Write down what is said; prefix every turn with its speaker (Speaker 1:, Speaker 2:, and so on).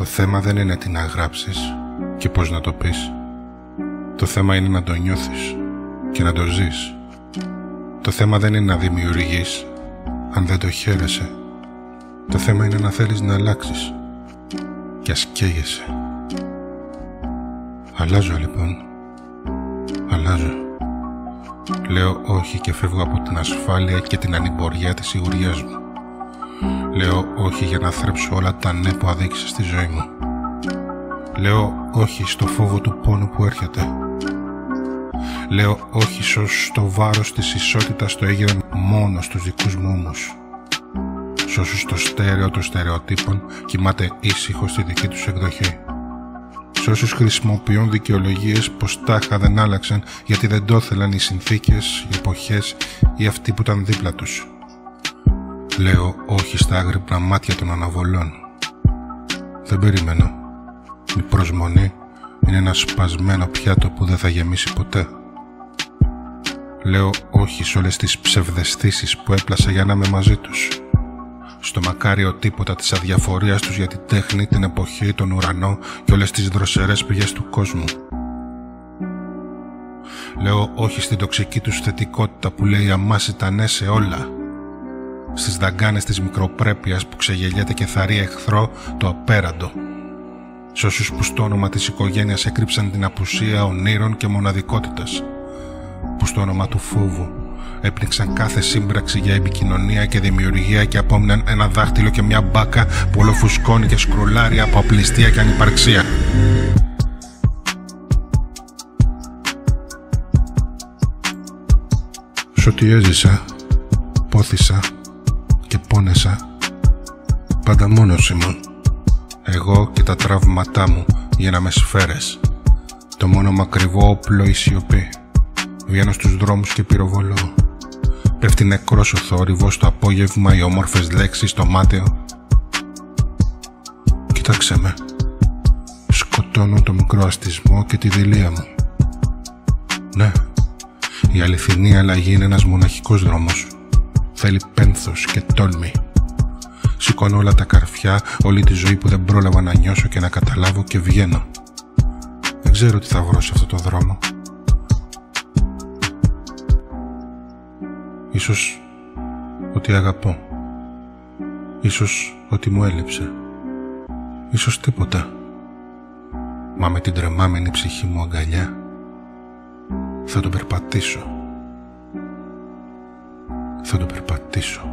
Speaker 1: θέμα δεν είναι τι να γράψεις και πώς να το πεις. Το θέμα είναι να το νιώθεις και να το ζεις. Το θέμα δεν είναι να δημιουργείς αν δεν το χαίρεσαι. Το θέμα είναι να θέλεις να αλλάξεις και ας καίγεσαι. Αλλάζω λοιπόν. Αλλάζω. Λέω όχι και φεύγω από την ασφάλεια και την ανημπορία της σιγουριάς μου. Λέω όχι για να θρέψω όλα τα ναι που αδίκησα στη ζωή μου. Λέω όχι στο φόβο του πόνου που έρχεται. Λέω όχι στο βάρος της ισότητας το έγιναν μόνο στους δικούς μου ώμους. Σ' όσους το στέρεο των στερεοτύπων κοιμάται ήσυχο στη δική τους εκδοχή. Σ' όσους χρησιμοποιούν δικαιολογίες πως τάχα δεν άλλαξαν γιατί δεν το ήθελαν οι συνθήκες, οι εποχές ή αυτοί που ήταν δίπλα τους. Λέω όχι στα άγρυπνα μάτια των αναβολών. Δεν περιμένω. Η προσμονή είναι ένα σπασμένο πιάτο που δεν θα γεμίσει ποτέ. Λέω όχι σε όλες τις ψευδαισθήσεις που έπλασα για να είμαι μαζί τους. Στο μακάριο τίποτα της αδιαφορίας τους για την τέχνη, την εποχή, τον ουρανό και όλες τις δροσερές πηγές του κόσμου. Λέω όχι στην τοξική τους θετικότητα που λέει αμάσιτα ναι σε όλα. Στις δαγκάνες της μικροπρέπειας που ξεγελιέται και θαρεί εχθρό το απέραντο. Σ' όσους που στο όνομα της οικογένειας έκρυψαν την απουσία ονείρων και μοναδικότητας. Που στο όνομα του φόβου έπνιξαν κάθε σύμπραξη για επικοινωνία και δημιουργία και απόμειναν ένα δάχτυλο και μια μπάκα που ολοφουσκώνει και σκρουλάρει από απληστία και ανυπαρξία. Σ' ό,τι έζησα, πόθησα και πόνεσα, πάντα μόνος ήμουν. Εγώ και τα τραύματά μου γίναμε σφαίρες. Το μόνο μακριβό όπλο η σιωπή. Βγαίνω στους δρόμους και πυροβολώ. Πέφτει νεκρός ο θόρυβος το απόγευμα, οι όμορφες λέξεις στο μάταιο. Κοίταξε με. Σκοτώνω το μικρό αστισμό και τη δειλία μου. Ναι, η αληθινή αλλαγή είναι ένας μοναχικός δρόμος. Θέλει πένθος και τόλμη. Σηκώνω όλα τα καρφιά, όλη τη ζωή που δεν πρόλαβα να νιώσω και να καταλάβω και βγαίνω. Δεν ξέρω τι θα βρω σε αυτό το δρόμο. Ίσως ότι αγαπώ. Ίσως ότι μου έλειψε. Ίσως τίποτα. Μα με την τρεμάμενη ψυχή μου αγκαλιά θα το περπατήσω. Θα το περπατήσω.